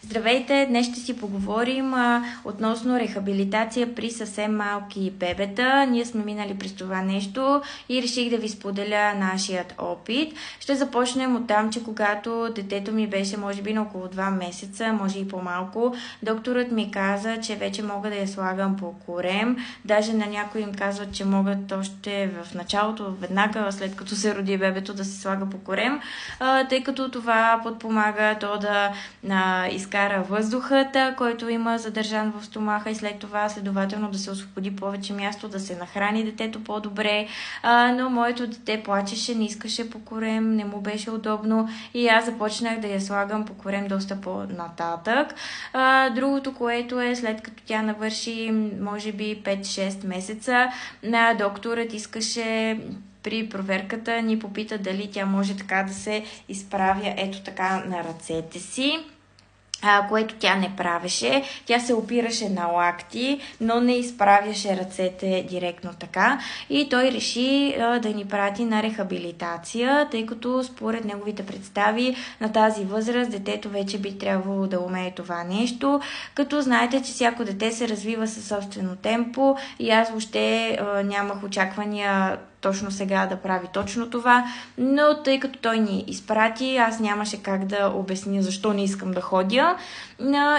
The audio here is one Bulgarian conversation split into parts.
Здравейте! Днес ще си поговорим относно рехабилитация при съвсем малки бебета. Ние сме минали през това нещо и реших да ви споделя нашият опит. Ще започнем от там, че когато детето ми беше може би на около 2 месеца, може и по-малко, докторът ми каза, че вече мога да я слагам по корем. Даже на някои им казват, че могат още в началото, веднага след като се роди бебето, да се слага по корем, тъй като това подпомага то да изкара въздухът, който има задържан в стомаха и след това следователно да се освободи повече място, да се нахрани детето по-добре. Но моето дете плачеше, не искаше по корем, не му беше удобно и аз започнах да я слагам по корем доста по-нататък. Другото, което е, след като тя навърши може би 5-6 месеца, докторът искаше при проверката ни попита дали тя може така да се изправя ето така на ръцете си, което тя не правеше. Тя се опираше на лакти, но не изправяше ръцете директно така. И той реши да ни прати на рехабилитация, тъй като според неговите представи на тази възраст детето вече би трябвало да умее това нещо. Като знаете, че всяко дете се развива със собствено темпо и аз въобще нямах очаквания точно сега да прави точно това, но тъй като той ни изпрати, аз нямаше как да обясня защо не искам да ходя.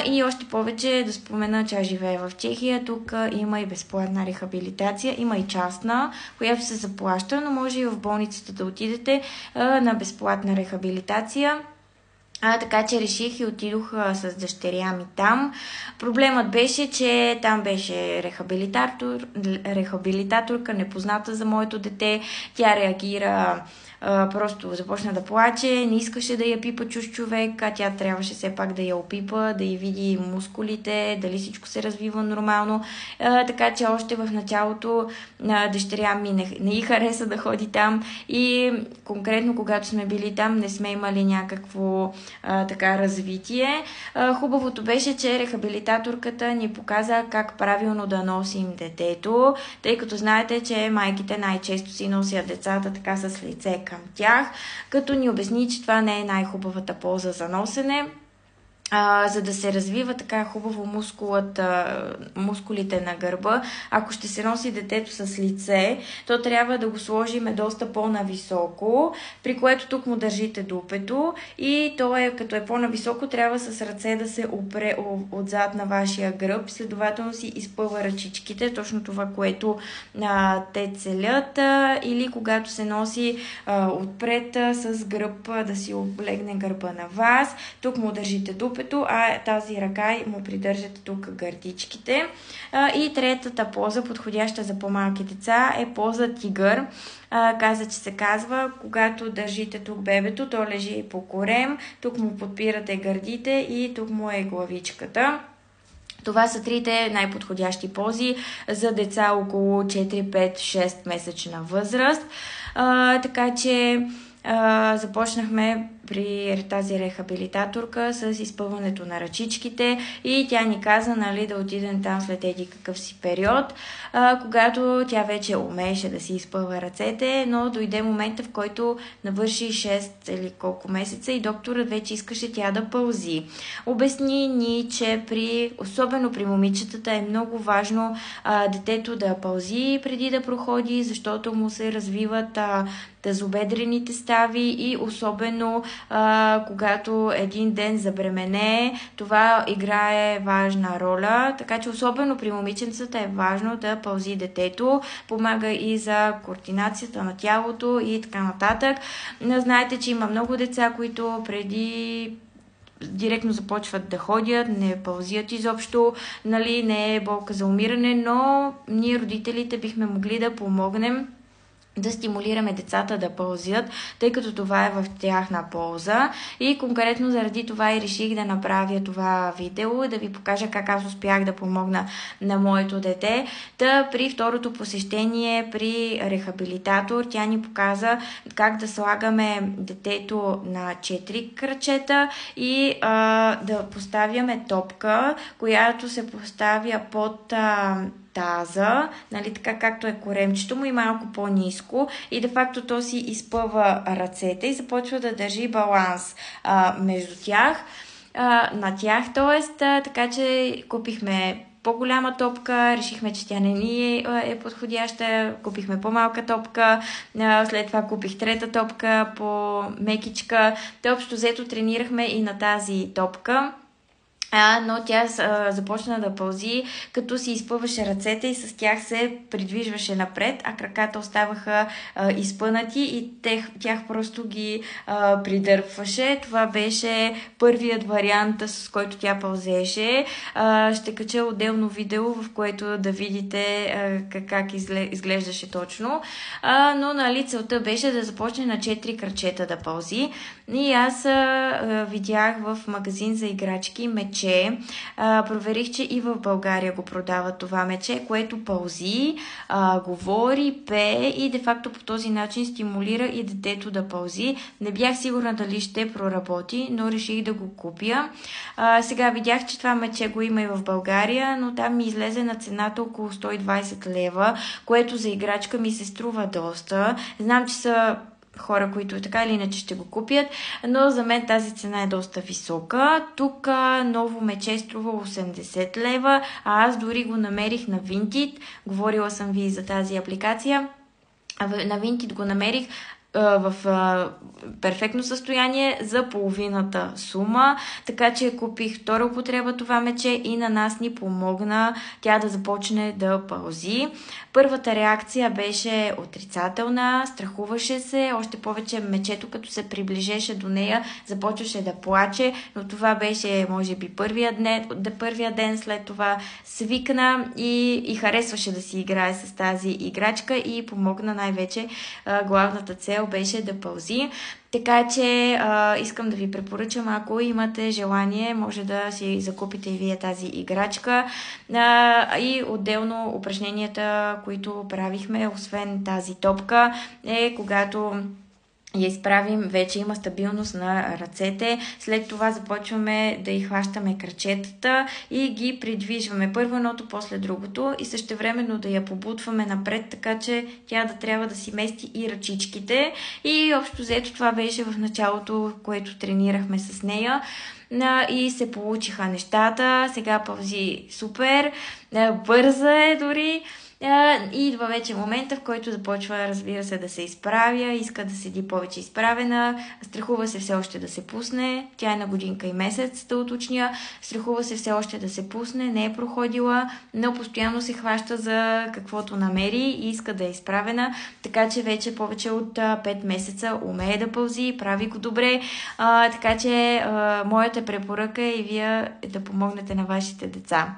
И още повече да спомена, че аз живея в Чехия. Тук има и безплатна рехабилитация, има и частна, която се заплаща, но може и в болницата да отидете на безплатна рехабилитация. Така че реших и отидох с дъщеря ми там. Проблемът беше, че там беше рехабилитаторка, непозната за моето дете. Тя реагира, просто започна да плаче, не искаше да я пипа чуж човек, а тя трябваше все пак да я опипа, да я види мускулите, дали всичко се развива нормално. Така че още в началото дъщеря ми не й хареса да ходи там и конкретно когато сме били там, не сме имали някакво така развитие. Хубавото беше, че рехабилитаторката ни показа как правилно да носим детето, тъй като знаете, че майките най-често си носят децата така с лице към тях, като ни обясни, че това не е най-хубавата поза за носене. За да се развива така хубаво мускулите на гърба, ако ще се носи детето с лице, то трябва да го сложим доста по-нависоко, при което тук му държите дупето и то като е по-нависоко, трябва с ръце да се опре отзад на вашия гръб, следователно си изпъва ръчичките, точно това, което те целят, или когато се носи отпред с гръб, да си облегне гърба на вас, тук му държите дупето, а тази ръка му придържате тук гърдичките. И третата поза, подходяща за по-малки деца, е поза тигър. Каза, че се казва, когато държите тук бебето, то лежи по корем, тук му подпирате гърдите и тук му е главичката. Това са трите най-подходящи пози за деца около 4-5-6 месечна възраст. Така че започнахме при тази рехабилитаторка с изпъването на ръчичките и тя ни каза, да отидем там след какъв си период, когато тя вече умееше да си изпъва ръцете, но дойде момента, в който навърши 6 или колко месеца и докторът вече искаше тя да пълзи. Обясни ни, че особено при момичетата е много важно детето да пълзи преди да проходи, защото му се развиват тазобедрените стави и особено когато един ден забременее, това играе важна роля, така че особено при момиченцата е важно да пълзи детето, помага и за координацията на тялото и така нататък. Знаете, че има много деца, които преди директно започват да ходят, не пълзят изобщо, не е болка за умиране, но ние родителите бихме могли да помогнем да стимулираме децата да пълзят, тъй като това е в тяхна полза. И конкретно заради това и реших да направя това видео и да ви покажа как аз успях да помогна на моето дете. При второто посещение при рехабилитатор тя ни показа как да слагаме детето на 4 крачета и да поставяме топка, която се поставя под таза, така както е коремчето му и малко по-ниско и де факто то си изпъва ръцете и започва да държи баланс между тях. на тях, т.е. така че купихме по-голяма топка, решихме, че тя не ни е подходяща, купихме по-малка топка, след това купих трета топка по-мекичка. Общо взето тренирахме и на тази топка. Но тя започна да пълзи, като си изпъваше ръцете и с тях се придвижваше напред, а краката оставаха изпънати и тях просто ги придърпваше. Това беше първият вариант, с който тя пълзеше. Ще кача отделно видео, в което да видите как изглеждаше точно. Но нали, целта беше да започне на 4 крачета да пълзи. И аз видях в магазин за играчки мече. Проверих, че и в България го продават това мече, което пълзи, говори, пее и де-факто по този начин стимулира и детето да пълзи. Не бях сигурна дали ще проработи, но реших да го купя. Сега видях, че това мече го има и в България, но там ми излезе на цената около 120 лева, което за играчка ми се струва доста. Знам, че са хора, които така или иначе ще го купят, но за мен тази цена е доста висока. Тук ново мече струва 80 лева, а аз дори го намерих на Vinted. Говорила съм ви за тази апликация. На Vinted го намерих в перфектно състояние за половината сума, така че купих втора употреба това мече и на нас ни помогна тя да започне да пълзи. Първата реакция беше отрицателна, страхуваше се, още повече мечето като се приближеше до нея започваше да плаче, но това беше може би първия ден, след това свикна и харесваше да си играе с тази играчка и помогна най-вече. Главната цел беше да пълзи. Така че искам да ви препоръчам, ако имате желание, може да си закупите и вие тази играчка. И отделно упражненията, които правихме, освен тази топка, е когато я изправим, вече има стабилност на ръцете. След това започваме да й хващаме крачетата и ги придвижваме. Първо едното, после другото и същевременно да я побутваме напред, така че тя да трябва да си мести и ръчичките. И общо взето това беше в началото, което тренирахме с нея. И се получиха нещата. Сега пълзи супер, бърза е дори. И идва вече момента, в който започва, разбира се, да се изправя, иска да седи повече изправена, страхува се все още да се пусне, тя е на годинка и месец, да уточня, страхува се все още да се пусне, не е проходила, но постоянно се хваща за каквото намери и иска да е изправена, така че вече повече от 5 месеца умее да пълзи, прави го добре, така че моята препоръка е и вие да помогнете на вашите деца.